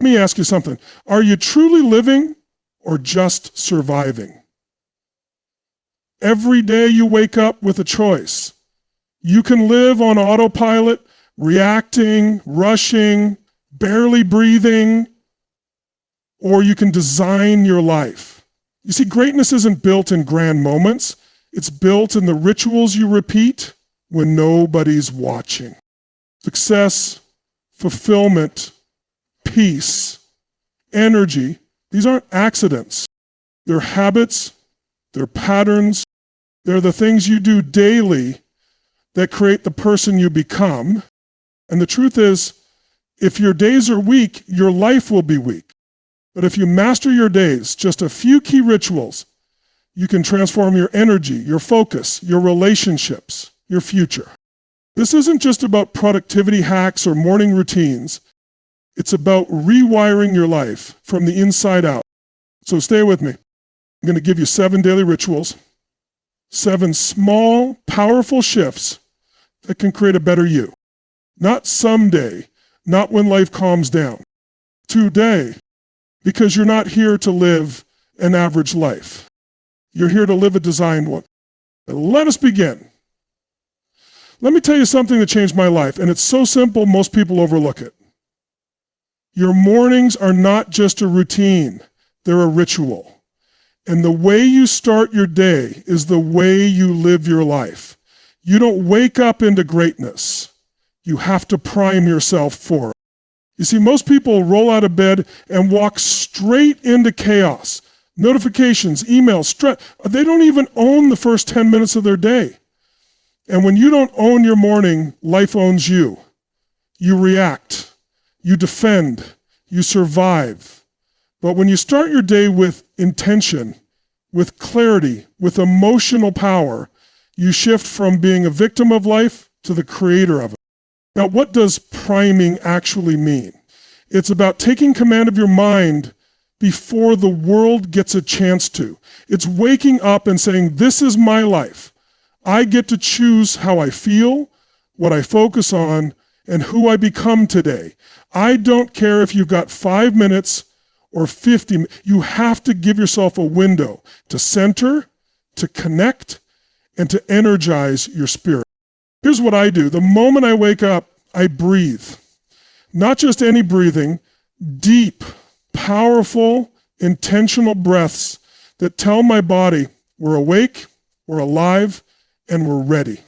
Let me ask you something. Are you truly living or just surviving? Every day you wake up with a choice. You can live on autopilot, reacting, rushing, barely breathing, or you can design your life. You see, greatness isn't built in grand moments. It's built in the rituals you repeat when nobody's watching. Success, fulfillment, peace, energy, these aren't accidents. They're habits, they're patterns, they're the things you do daily that create the person you become. And the truth is, if your days are weak, your life will be weak. But if you master your days, just a few key rituals, you can transform your energy, your focus, your relationships, your future. This isn't just about productivity hacks or morning routines. It's about rewiring your life from the inside out. So stay with me. I'm going to give you 7 daily rituals, 7 small, powerful shifts that can create a better you. Not someday, not when life calms down. Today, because you're not here to live an average life. You're here to live a designed one. Let us begin. Let me tell you something that changed my life, and it's so simple most people overlook it. Your mornings are not just a routine, they're a ritual. And the way you start your day is the way you live your life. You don't wake up into greatness. You have to prime yourself for it. You see, most people roll out of bed and walk straight into chaos. Notifications, emails, stress. They don't even own the first 10 minutes of their day. And when you don't own your morning, life owns you. You react, you defend, you survive. But when you start your day with intention, with clarity, with emotional power, you shift from being a victim of life to the creator of it. Now, what does priming actually mean? It's about taking command of your mind before the world gets a chance to. It's waking up and saying, this is my life. I get to choose how I feel, what I focus on, and who I become today. I don't care if you've got 5 minutes or 50. You have to give yourself a window to center, to connect, and to energize your spirit. Here's what I do. The moment I wake up, I breathe. Not just any breathing, deep, powerful, intentional breaths that tell my body we're awake, we're alive, and we're ready.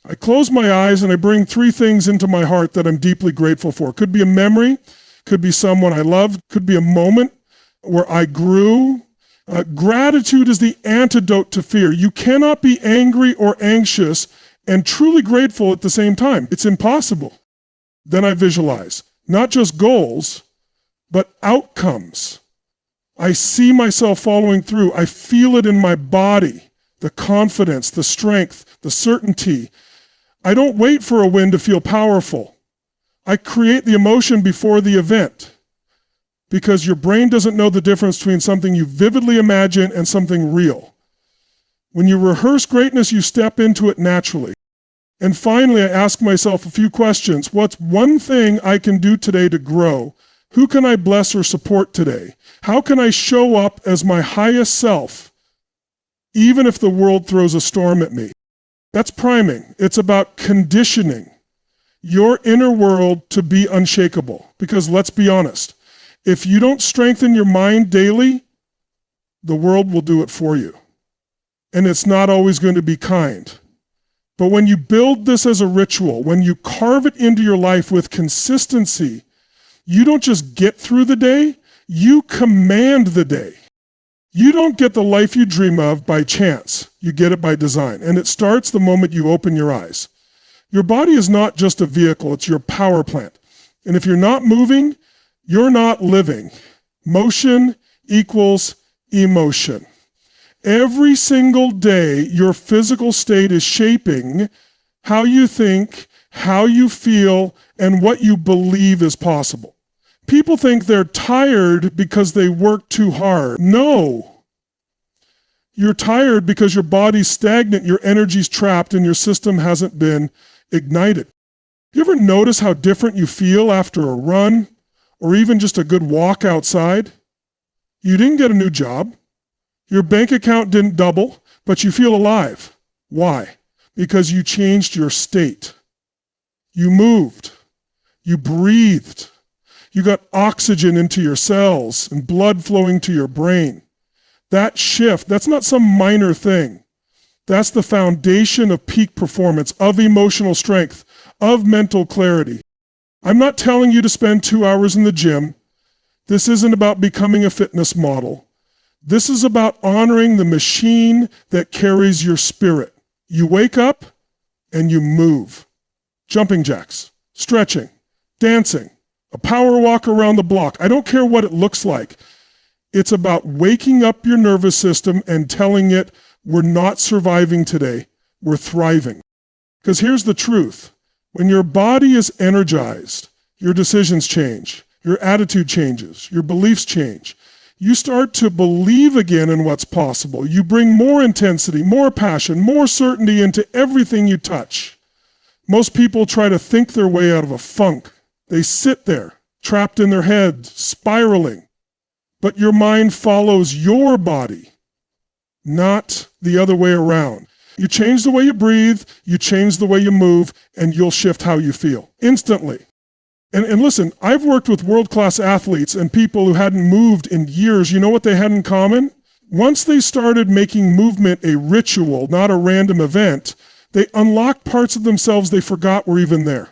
I close my eyes and I bring 3 things into my heart that I'm deeply grateful for. Could be a memory, could be someone I loved, could be a moment where I grew. Gratitude is the antidote to fear. You cannot be angry or anxious and truly grateful at the same time. It's impossible. Then I visualize, not just goals, but outcomes. I see myself following through. I feel it in my body, the confidence, the strength, the certainty. I don't wait for a win to feel powerful. I create the emotion before the event, because your brain doesn't know the difference between something you vividly imagine and something real. When you rehearse greatness, you step into it naturally. And finally, I ask myself a few questions. What's one thing I can do today to grow? Who can I bless or support today? How can I show up as my highest self, even if the world throws a storm at me? That's priming. It's about conditioning your inner world to be unshakable. Because let's be honest, if you don't strengthen your mind daily, the world will do it for you. And it's not always going to be kind. But when you build this as a ritual, when you carve it into your life with consistency, you don't just get through the day, you command the day. You don't get the life you dream of by chance. You get it by design. And it starts the moment you open your eyes. Your body is not just a vehicle, it's your power plant. And if you're not moving, you're not living. Motion equals emotion. Every single day, your physical state is shaping how you think, how you feel, and what you believe is possible. People think they're tired because they work too hard. No. You're tired because your body's stagnant, your energy's trapped, and your system hasn't been ignited. You ever notice how different you feel after a run, or even just a good walk outside, you didn't get a new job. Your bank account didn't double, but you feel alive. Why? Because you changed your state. You moved. You breathed. You got oxygen into your cells and blood flowing to your brain. That shift, that's not some minor thing. That's the foundation of peak performance, of emotional strength, of mental clarity. I'm not telling you to spend 2 hours in the gym. This isn't about becoming a fitness model. This is about honoring the machine that carries your spirit. You wake up and you move. Jumping jacks, stretching, dancing, a power walk around the block. I don't care what it looks like. It's about waking up your nervous system and telling it, we're not surviving today, we're thriving. Because here's the truth. When your body is energized, your decisions change, your attitude changes, your beliefs change. You start to believe again in what's possible. You bring more intensity, more passion, more certainty into everything you touch. Most people try to think their way out of a funk. They sit there, trapped in their head, spiraling. But your mind follows your body, not the other way around. You change the way you breathe, you change the way you move, and you'll shift how you feel instantly. And listen, I've worked with world-class athletes and people who hadn't moved in years. You know what they had in common? Once they started making movement a ritual, not a random event, they unlocked parts of themselves they forgot were even there.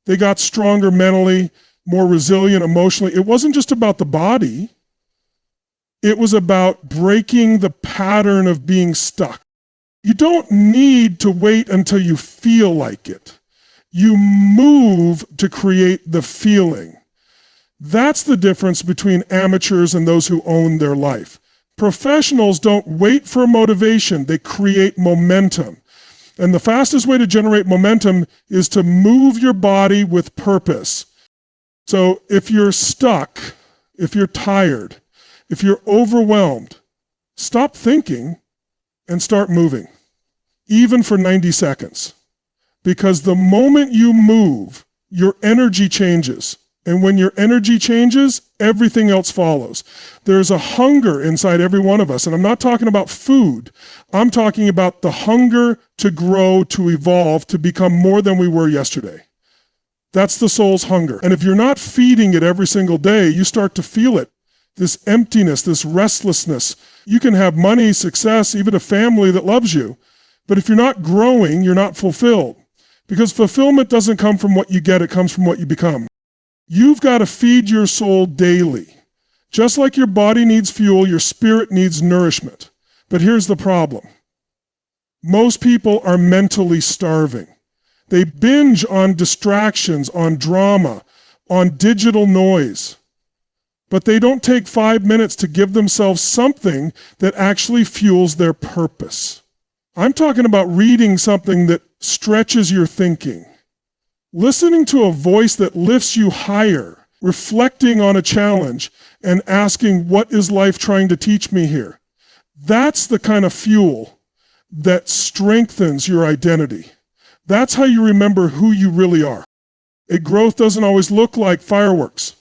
They got stronger mentally, more resilient emotionally. It wasn't just about the body. It was about breaking the pattern of being stuck. You don't need to wait until you feel like it. You move to create the feeling. That's the difference between amateurs and those who own their life. Professionals don't wait for motivation, they create momentum. And the fastest way to generate momentum is to move your body with purpose. So if you're stuck, if you're tired, if you're overwhelmed, stop thinking and start moving, even for 90 seconds. Because the moment you move, your energy changes. And when your energy changes, everything else follows. There's a hunger inside every one of us. And I'm not talking about food. I'm talking about the hunger to grow, to evolve, to become more than we were yesterday. That's the soul's hunger. And if you're not feeding it every single day, you start to feel it. This emptiness, this restlessness. You can have money, success, even a family that loves you. But if you're not growing, you're not fulfilled. Because fulfillment doesn't come from what you get, it comes from what you become. You've got to feed your soul daily. Just like your body needs fuel, your spirit needs nourishment. But here's the problem. Most people are mentally starving. They binge on distractions, on drama, on digital noise. But they don't take 5 minutes to give themselves something that actually fuels their purpose. I'm talking about reading something that stretches your thinking, listening to a voice that lifts you higher, reflecting on a challenge, and asking, what is life trying to teach me here? That's the kind of fuel that strengthens your identity. That's how you remember who you really are. A growth doesn't always look like fireworks.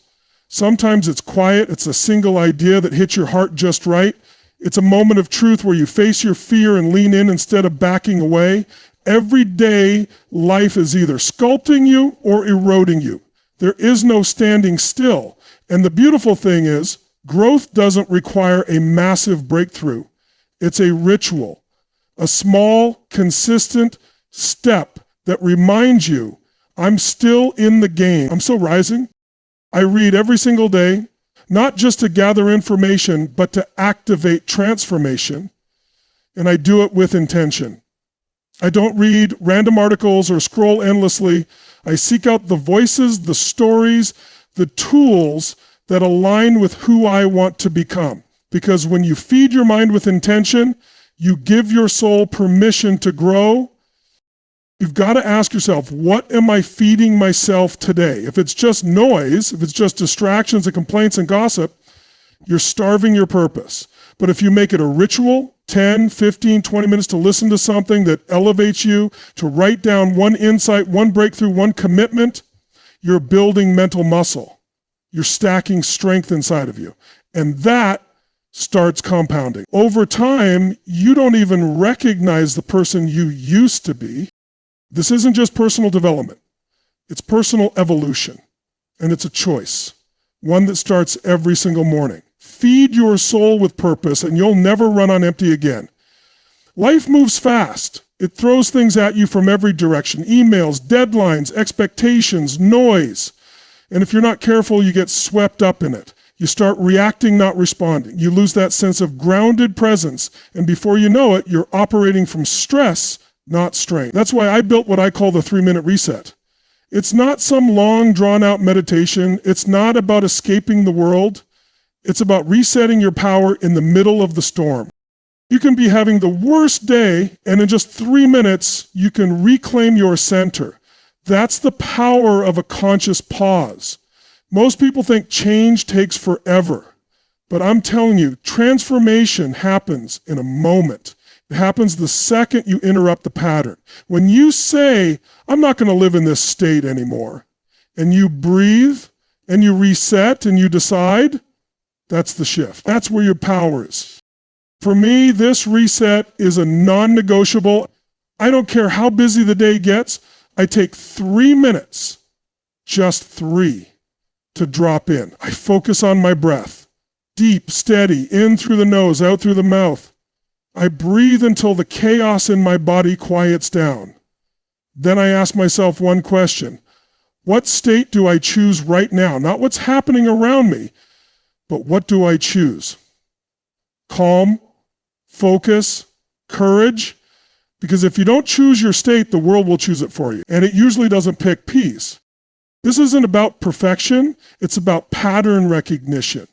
Sometimes it's quiet, it's a single idea that hits your heart just right. It's a moment of truth where you face your fear and lean in instead of backing away. Every day, life is either sculpting you or eroding you. There is no standing still. And the beautiful thing is, growth doesn't require a massive breakthrough. It's a ritual, a small, consistent step that reminds you, I'm still in the game. I'm still rising. I read every single day, not just to gather information, but to activate transformation. And I do it with intention. I don't read random articles or scroll endlessly. I seek out the voices, the stories, the tools that align with who I want to become. Because when you feed your mind with intention, you give your soul permission to grow. You've got to ask yourself, what am I feeding myself today? If it's just noise, if it's just distractions and complaints and gossip, you're starving your purpose. But if you make it a ritual, 10, 15, 20 minutes to listen to something that elevates you, to write down one insight, one breakthrough, one commitment, you're building mental muscle. You're stacking strength inside of you. And that starts compounding. Over time, you don't even recognize the person you used to be. This isn't just personal development. It's personal evolution. And it's a choice, one that starts every single morning. Feed your soul with purpose and you'll never run on empty again. Life moves fast. It throws things at you from every direction. Emails, deadlines, expectations, noise. And if you're not careful, you get swept up in it. You start reacting, not responding. You lose that sense of grounded presence. And before you know it, you're operating from stress, not strain. That's why I built what I call the 3-minute reset. It's not some long, drawn-out meditation. It's not about escaping the world. It's about resetting your power in the middle of the storm. You can be having the worst day, and in just 3 minutes, you can reclaim your center. That's the power of a conscious pause. Most people think change takes forever, but I'm telling you, transformation happens in a moment. It happens the second you interrupt the pattern. When you say, I'm not going to live in this state anymore, and you breathe, and you reset, and you decide, that's the shift. That's where your power is. For me, this reset is a non-negotiable. I don't care how busy the day gets. I take 3 minutes, just 3, to drop in. I focus on my breath. Deep, steady, in through the nose, out through the mouth. I breathe until the chaos in my body quiets down. Then I ask myself one question. What state do I choose right now? Not what's happening around me, but what do I choose? Calm, focus, courage. Because if you don't choose your state, the world will choose it for you. And it usually doesn't pick peace. This isn't about perfection. It's about pattern recognition.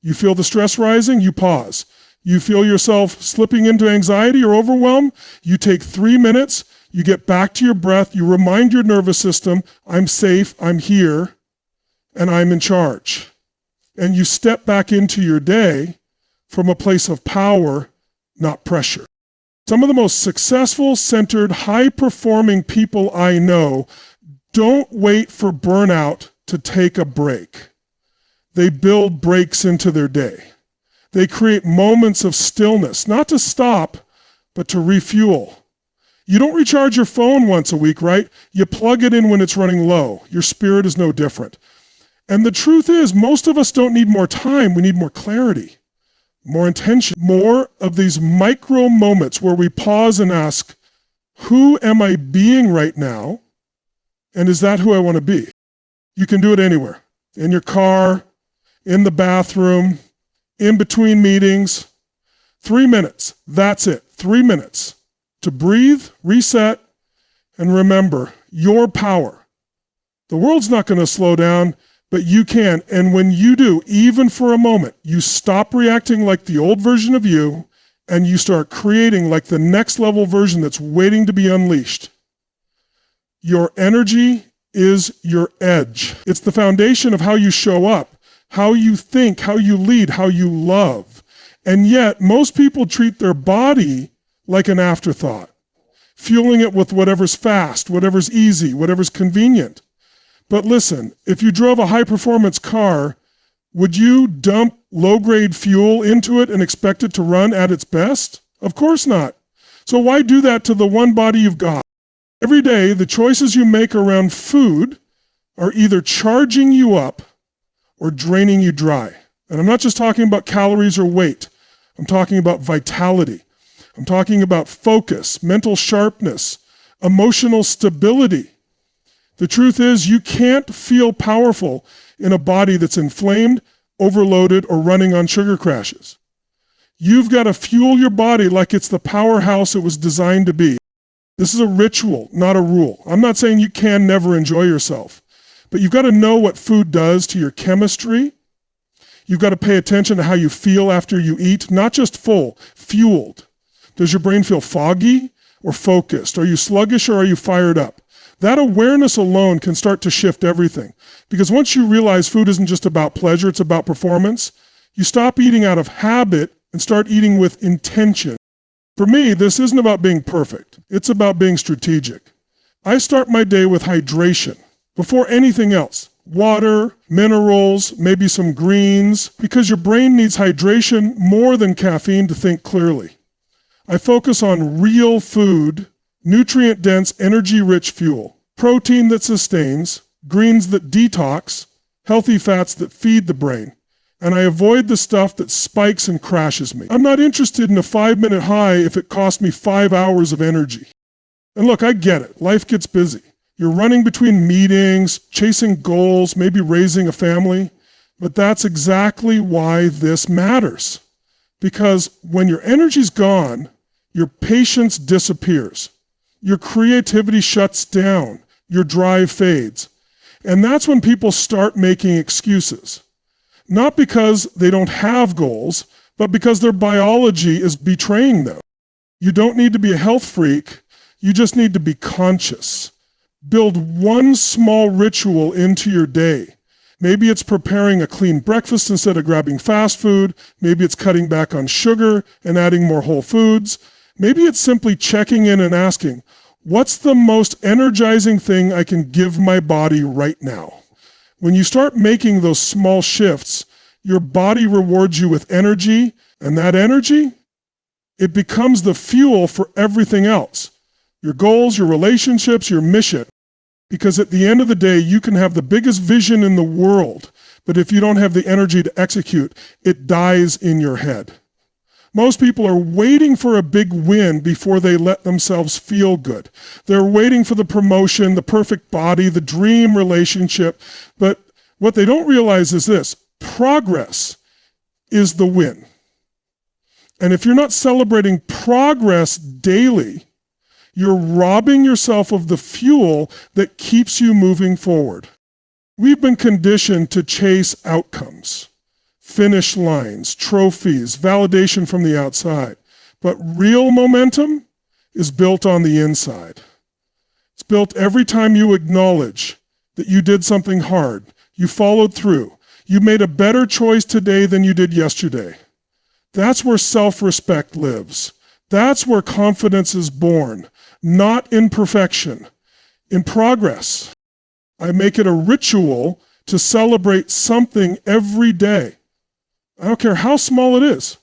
You feel the stress rising, you pause. You feel yourself slipping into anxiety or overwhelm, you take 3 minutes, you get back to your breath, you remind your nervous system, I'm safe, I'm here, and I'm in charge. And you step back into your day from a place of power, not pressure. Some of the most successful, centered, high-performing people I know don't wait for burnout to take a break. They build breaks into their day. They create moments of stillness, not to stop, but to refuel. You don't recharge your phone once a week, right? You plug it in when it's running low. Your spirit is no different. And the truth is, most of us don't need more time. We need more clarity, more intention, more of these micro moments where we pause and ask, who am I being right now? And is that who I want to be? You can do it anywhere. In your car, in the bathroom, in between meetings. 3 minutes. That's it. 3 minutes to breathe, reset, and remember your power. The world's not going to slow down, but you can. And when you do, even for a moment, you stop reacting like the old version of you, and you start creating like the next level version that's waiting to be unleashed. Your energy is your edge. It's the foundation of how you show up, how you think, how you lead, how you love. And yet, most people treat their body like an afterthought, fueling it with whatever's fast, whatever's easy, whatever's convenient. But listen, if you drove a high-performance car, would you dump low-grade fuel into it and expect it to run at its best? Of course not. So why do that to the one body you've got? Every day, the choices you make around food are either charging you up or draining you dry. And I'm not just talking about calories or weight. I'm talking about vitality. I'm talking about focus, mental sharpness, emotional stability. The truth is, you can't feel powerful in a body that's inflamed, overloaded, or running on sugar crashes. You've got to fuel your body like it's the powerhouse it was designed to be. This is a ritual, not a rule. I'm not saying you can never enjoy yourself, but you've got to know what food does to your chemistry. You've got to pay attention to how you feel after you eat, not just full, fueled. Does your brain feel foggy or focused? Are you sluggish or are you fired up? That awareness alone can start to shift everything. Because once you realize food isn't just about pleasure, it's about performance, you stop eating out of habit and start eating with intention. For me, this isn't about being perfect. It's about being strategic. I start my day with hydration before anything else. water, minerals, maybe some greens, because your brain needs hydration more than caffeine to think clearly. I focus on real food, nutrient-dense, energy-rich fuel, protein that sustains, greens that detox, healthy fats that feed the brain. And I avoid the stuff that spikes and crashes me. I'm not interested in a 5-minute high if it costs me 5 hours of energy. And look, I get it. Life gets busy. You're running between meetings, chasing goals, maybe raising a family. But that's exactly why this matters. Because when your energy's gone, your patience disappears. Your creativity shuts down. Your drive fades. And that's when people start making excuses. Not because they don't have goals, but because their biology is betraying them. You don't need to be a health freak. You just need to be conscious. Build one small ritual into your day. Maybe it's preparing a clean breakfast instead of grabbing fast food. Maybe it's cutting back on sugar and adding more whole foods. Maybe it's simply checking in and asking, what's the most energizing thing I can give my body right now? When you start making those small shifts, your body rewards you with energy, and that energy, it becomes the fuel for everything else. Your goals, your relationships, your mission. Because at the end of the day, you can have the biggest vision in the world, but if you don't have the energy to execute, it dies in your head. Most people are waiting for a big win before they let themselves feel good. They're waiting for the promotion, the perfect body, the dream relationship. But what they don't realize is this: progress is the win. And if you're not celebrating progress daily, you're robbing yourself of the fuel that keeps you moving forward. We've been conditioned to chase outcomes. Finish lines, trophies, validation from the outside. But real momentum is built on the inside. It's built every time you acknowledge that you did something hard, you followed through, you made a better choice today than you did yesterday. That's where self-respect lives. That's where confidence is born, not in perfection, in progress. I make it a ritual to celebrate something every day. I don't care how small it is.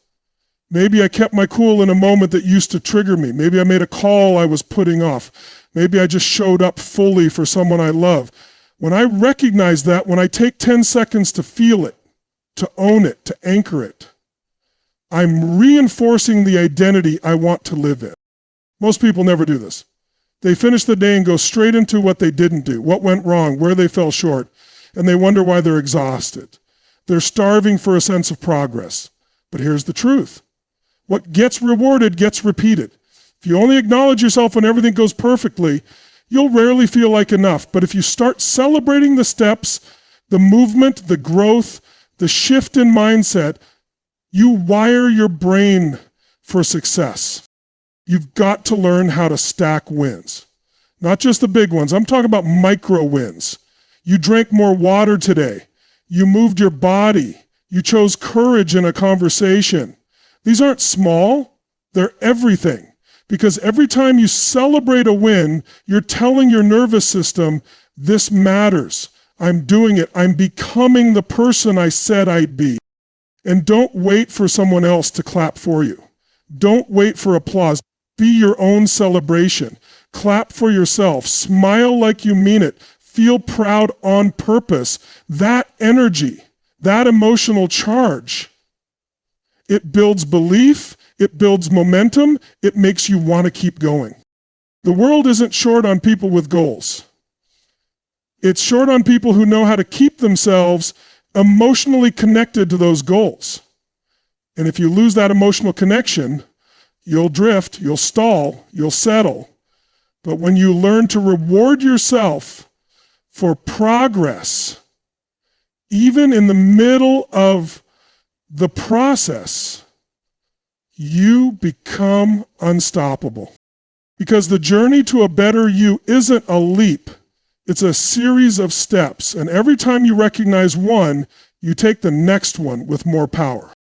Maybe I kept my cool in a moment that used to trigger me. Maybe I made a call I was putting off. Maybe I just showed up fully for someone I love. When I recognize that, when I take 10 seconds to feel it, to own it, to anchor it, I'm reinforcing the identity I want to live in. Most people never do this. They finish the day and go straight into what they didn't do, what went wrong, where they fell short, and they wonder why they're exhausted. They're starving for a sense of progress. But here's the truth. What gets rewarded gets repeated. If you only acknowledge yourself when everything goes perfectly, you'll rarely feel like enough. But if you start celebrating the steps, the movement, the growth, the shift in mindset, you wire your brain for success. You've got to learn how to stack wins. Not just the big ones. I'm talking about micro wins. You drank more water today. You moved your body. You chose courage in a conversation. These aren't small. They're everything. Because every time you celebrate a win, you're telling your nervous system, this matters. I'm doing it. I'm becoming the person I said I'd be. And don't wait for someone else to clap for you. Don't wait for applause. Be your own celebration. Clap for yourself. Smile like you mean it. Feel proud on purpose. That energy, that emotional charge, it builds belief, it builds momentum, it makes you want to keep going. The world isn't short on people with goals. It's short on people who know how to keep themselves emotionally connected to those goals. And if you lose that emotional connection, you'll drift, you'll stall, you'll settle. But when you learn to reward yourself for progress, even in the middle of the process, you become unstoppable. Because the journey to a better you isn't a leap. It's a series of steps. And every time you recognize one, you take the next one with more power.